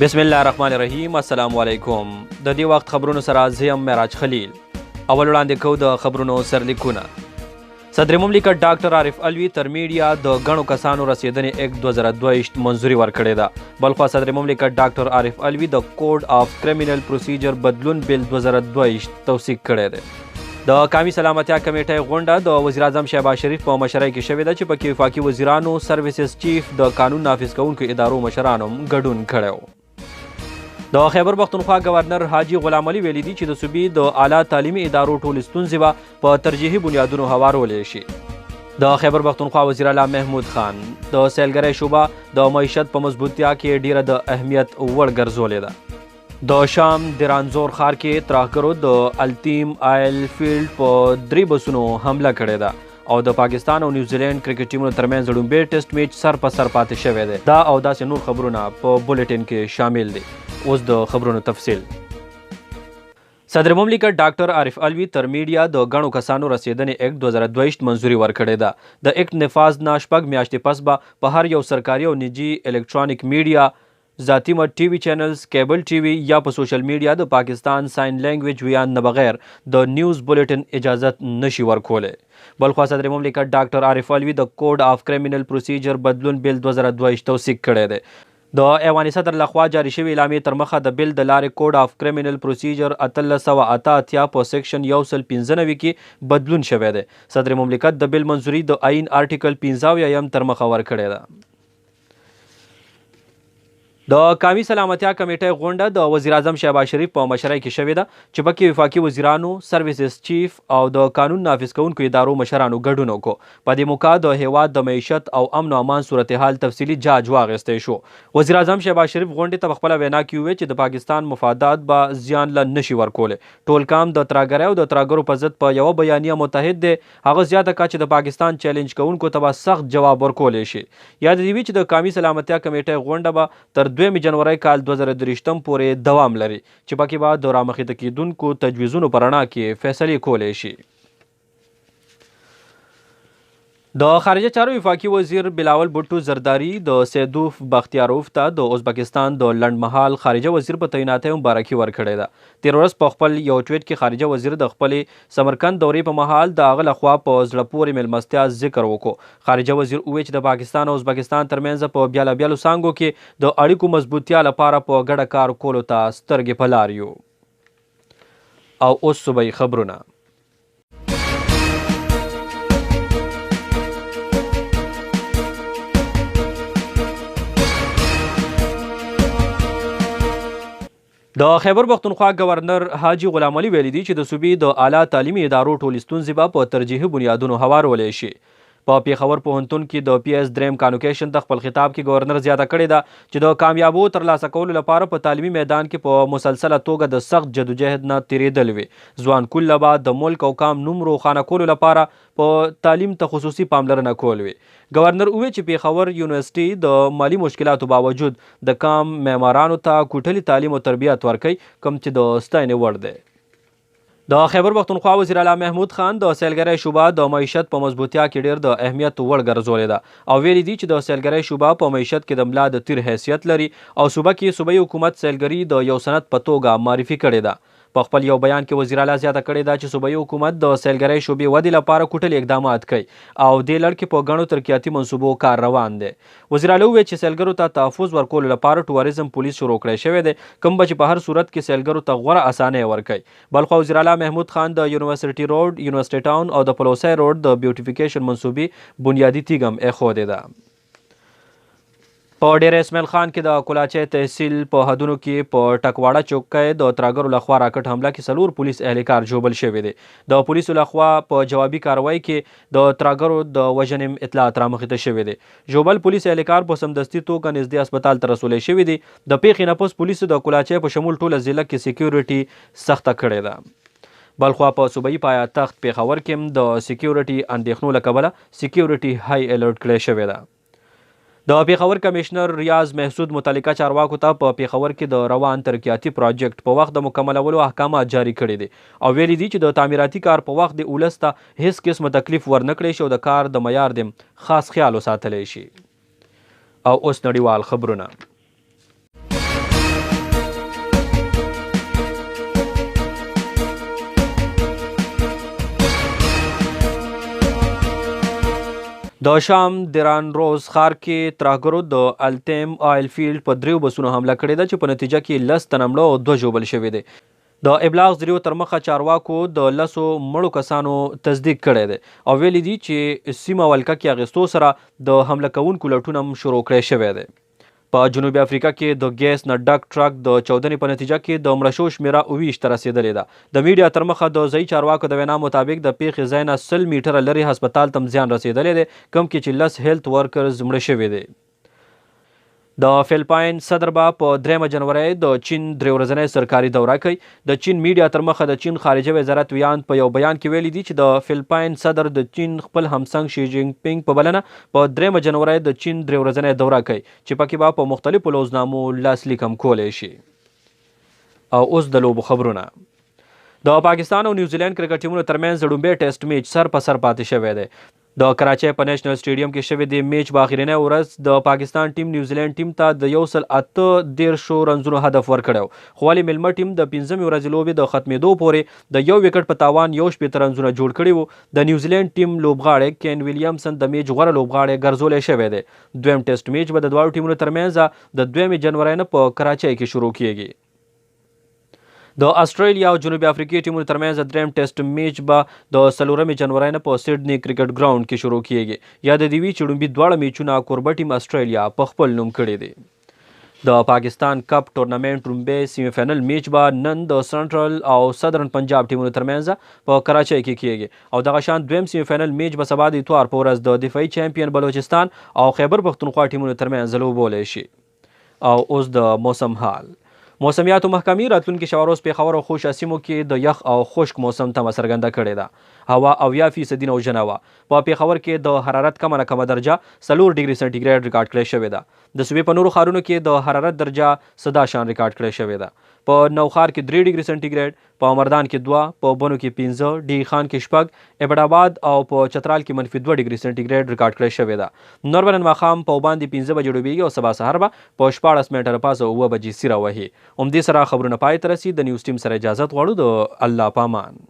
بسم الله الرحمن الرحیم. السلام علیکم. د دې وخت خبرونو سره زه یم معراج خلیل. اول وړاندې کوو د خبرونو سرلیکونه. صدر مملکت ډاکټر عارف علوي تر میډیا د ګڼو کسانو رسیدنې اکټ 2022 منظوري ورکړې ده. بلخوا صدر مملکت ډاکټر عارف علوي د کوډ آف کرمینل پروسیجر بدلون بیل 2022 توثیق کړی دی. د قومي سلامتیا کمیټې غونډه د وزیر اعظم شهباز شریف په مشرۍ کې شوې ده چې پکې وفاقي وزیرانو، سروسز چیف، د قانون نافذ کوونکو ادارو مشرانو ګډون کړی و. د خیبر پښتونخوا گورنر حاجي غلام علي ویلي دي چې د صوبې د اعلی تعلیمي ادارو ټولې ستونزې به په ترجیحي بنیادونو هوارولی شي. د خیبر پښتونخوا وزیر اعلی محمود خان د سیلګرۍ شعبه د معیشت په مضبوطیا کې ډیره د اهمیت وړ ګرځولې ده. د شام د رانزور ښار کې ترهګرو د التیم آیل فیلډ په 3 بسونو حمله کړې ده او د پاکستان او نیوزیلینډ کرکټ ټیمونو ترمنځ لومړی ټیسټ میچ سر په سر پاتې شوی دی. دا او داسې نور خبرونه په بولیټن کې شامل دي. اوس د خبرونو تفصیل. صدر مملکت ډاکټر عارف علوي تر میډیا د ګڼو کسانو رسیدنې اکټ 2022 منظوري ورکړې ده. د اکټ نفاذ نه 6 میاشتې پس به په هر یو سرکاري او نجی الکترونیک میډیا، ذاتی مټ ټي وي چینلز، کیبل ټي وي یا په سوشل میډیا د پاکستان ساين لینګویج ویان نه بغیر د نیوز بولیټن اجازت نشي ورکولی. بلخوا صدر مملکت ډاکټر عارف علوي د کوډ آف کرمینل پروسیجر بدلون بیل 2022 توثیق کړی دی. د ایوان صدر لخوا جاری شوی اعلامیې تر مخه د بیل د لارې کوډ آف کرمینل پروسیجر 1388 په سیکشن 195 کې بدلون شوی دی. صدر مملکت د بیل منظوري د آئین آرټیکل 15 تر مخه ورکړی ده. د قومي سلامتیا کمیټې غونډه د وزیر اعظم شهباز شریف په مشرۍ کې شوې ده چې پکې وفاقي وزیرانو، سروسز چیف او د قانون نافذ کوونکو ادارو مشرانو ګډون وکړو. په دې موقع د هیواد د معیشت او امن او امان صورتحال تفصیلي جاج واخیستی شو. وزیر اعظم شهباز شریف غونډې ته په خپله وینا کې وویل چې د پاکستان مفادات به زیان له نشي ورکولی. ټول کام د ترهګرۍ او د ترهګرو په ضد په یوه بیانیه متحد دی. هغه زیاته کړه چې د پاکستان چیلنج کوونکو ته به سخت جواب ورکولی شي. یاد دې وي چې د قومي سلامتیا کمیټې غونډه به تر 2 جنوري کال 2023 پورې دوام لري چې پکې به د رامخته کیدونکو تجویزونو په رڼا کې فیصلې کولی شي. د خارجه چارو وفاقي وزیر بلاول بوټو زرداری د سیدوف بختیاروف ته د ازبکستان د لنډمهال خارجه وزیر په تعیناتۍ مبارکي ورکړې ده. تېره ورځ په خپل یو ټویټ کې خارجه وزیر د خپلې سمرقند دورې په مهال د هغه لخوا په زړه پورې میلمستیا ذکر وکړو. خارجه وزیر وویل چې د پاکستان او ازبکستان ترمنځ په بیلابیلو څانګو کې د اړیکو مضبوطیا لپاره په ګډه کار کولو ته سترګې په لار یو. او اوس صوبایي خبرونه. د خیبر پښتونخوا گورنر حاجي غلام علي ویلي دي چې د صوبې د اعلی تعلیمي ادارو ټولې ستونزې به په ترجیحي بنیادونو هوارولی شي. په پیښور پوهنتون کې د PS دریم کانوکیشن د خپل خطاب کې گورنر زیاته کړې ده چې د کامیابو ترلاسه کولو لپاره په تعلیمي میدان کې په مسلسله توګه د سخت جدوجهد نه تیریدل وي. ځوان کله به د ملک او قام نوم روښانه کولو لپاره په تعلیم ته خصوصي پاملرنه کول وي. گورنر وویل چې پیښور یونیورسيټي د مالی مشکلاتو باوجود د قام معمارانو ته کوټلي تعلیم او تربیت ورکوي، کوم چې د ستاینې وړ دی. د خیبر پښتونخوا وزیر اعلی محمود خان د سیلګرۍ شعبه د معیشت په مضبوطیا کې ډیر د اهمیت وړ ګرځولې ده او ویلي دي چې د سیلګرۍ شعبه په معیشت کې د ملا د تیر حیثیت لري او صوبه کې صوبایي حکومت سیلګري د یو صنعت په توګه معرفي کړې ده. په خپل یو بیان کې وزیر اعلی زیاته کړې ده چې صوبایي حکومت د سیلګرۍ شعبې ودې لپاره کوټلي اقدامات کوي او دې لړ کې په ګڼو ترقیاتي منصوبو کار روان دی. وزیر اعلی وویل چې سیلګرو ته تحفظ ورکولو لپاره ټوریزم پولیس شروع کړی شوی دی، کوم به چې په هر صورت کې سیلګرو ته غوره اسانۍ ورکوي. بلخوا وزیر اعلی محمود خان د یونیورسيټي روډ، یونیورسيټي ټاون او د پلوسی روډ د بیوټیفیکیشن منصوبې بنیادي تیږه هم ایښودې ده. په ډیر اسماعیل خان کې د کولاچی تحصیل په حدونو کې په ټکواړه چوکۍ د ترهګرو لخوا راکټ حمله کې 4 پولیس اهلکار ژوبل شوي دي. د پولیسو لخوا په جوابي کاروایی کې د ترهګرو د وژنې اطلاعات رامخته شوي دي. ژوبل پولیس اهلکار په سمدستي توګه نږدې هسپتال ته رسولی شوي دي. د پیښې نه پس پولیسو د کولاچی په شمول ټوله ضلع کې سیکیورټي سخته کړې ده. بلخوا په صوبایي پایتخت پیښور کې هم د سیکیورټي اندېښنو له کبله سیکیورټي های الرټ کړی شوې ده. د پیښور کمشنر ریاض محسود متعلقه چارواکو ته په پیښور کې د روان ترقیاتي پروجیکټ په وخت د مکملولو احکامات جاری کړي دي او ویلي دي چې د تعمیراتي کار په وخت د ولس ته هیڅ قسمه تکلیف ورنکړي شي او د کار د معیار د خاص خیال وساتلی شي. او اوس نړیوال خبرونه. د شام دران روز ښار کې ترهګرو د التیم آیل فیلډ په 3 بسونو حمله کړې ده چې په نتیجه کې 10 تنه مړه او 2 ژوبل شوي دي. د ابلاغ ذریعو تر مخه چارواکو د 10 مړو کسانو تصدیق کړی دی او ویلي دي چې سیمه ولکه کې اغېستو سره د حمله کوونکو لټون هم شروع کړی شوی دی. په جنوبي افریقا کې د ګیس نه ډک ټرک د چاودنې په نتیجه کې د مړه شوو شمېره 29 ته رسېدلې ده. د میډیا تر مخه د ځایي چارواکو د وینا مطابق د پیښې ځای نه 100 میټره لرې هسپتال ته زیان رسېدلی دی، کوم کې چې 10 هیلث ورکرز مړه شوي دي. د فلپاین صدر به په 3 جنوري د چین 3 ورځنۍ سرکاري دوره کوي. د چین میډیا تر مخه د چین خارجه وزارت ویاند په یو بیان کې ویلي دي چې د فلپاین صدر د چین خپل همسنګ شي جینګ پینګ په بلنه په 3 جنوري د چین 3 ورځنۍ دوره کوي چې پکې به په مختلفو لوزنامو لاسلیک هم کولی شي. او اوس د لوبو خبرونه. د پاکستان او نیوزیلینډ کرکټ ټیمونو ترمنځ لومړی ټیسټ میچ سر په سر پاتې شوی دی. د کراچۍ په نیشنل سټیډیم کې شوی دی میچ په اخرینۍ ورځ د پاکستان ټیم نیوزیلینډ ټیم ته د 138 رنزونو هدف ورکړی، خو ولې میلمه ټیم د 5مې ورځې لوبې د ختمېدو پورې د 1 وکټ په تاوان 14 رنزونه جوړ کړي وو. د نیوزیلینډ ټیم لوبغاړی کین ویلیامسن د میچ غوره لوبغاړی ګرځولی شوی دی. دویم ټیسټ میچ به د دواړو ټیمونو ترمنځ د 2 جنوري نه په کراچۍ کې شروع کیږي. د استرالیا او جنوبي افریقې ټیمونو ترمنځ د دریم ټیسټ میچ به د 4 جنوري نه په سیډني کرکټ ګراوند کې شروع کیږي. یاد دی وی چې لومړي دواړه میچونه کوربه ټیم استرالیا په خپل نوم کړي دي. د پاکستان کپ ټورنمنټ لومړی سیمی فائنل میچ به نن د سنټرل او سدرن پنجاب ټیمونو ترمنځ په کراچۍ کې کیږي او دغه شان دویم سیمی فائنل میچ به سبا د اتوار په ورځ د دفاعي چمپیون بلوچستان او خیبر پښتونخوا ټیمونو ترمنځ لوبولی شي. او اوس د موسم حال. موسمیاتو محکمې راتلونکي شپه ورځ پېښور او خوست سیمو کې د یخ او خشک موسم تمه څرګنده کړې ده. هوا 80% نوجنه وه. په پېښور کې د حرارت کمه نه کمه درجه 4 ډیګري سنټیګریډ ریکارډ کړې شوې ده. د صوبې په نورو ښارونو کې د حرارت درجه سدا شان ریکارډ کړې شوې ده. په نوښار کې 3 ډیګري سنټیګریډ، په مردان کې 2، په بنو کې 5، ډی خان کې 6، ابټ آباد او په چترال کې -2 ډیګري سنټیګریډ ریکارډ کړی شوې ده. نور به نن ماښام په باندې 15 بجې ډوبېږي او سبا سهار به په 14 منټه پاسه 9 بجې سیره وهي. همدې سره خبرونه پای ته رسي. د نیوز ټیم سره اجازت غواړو. د الله پامان.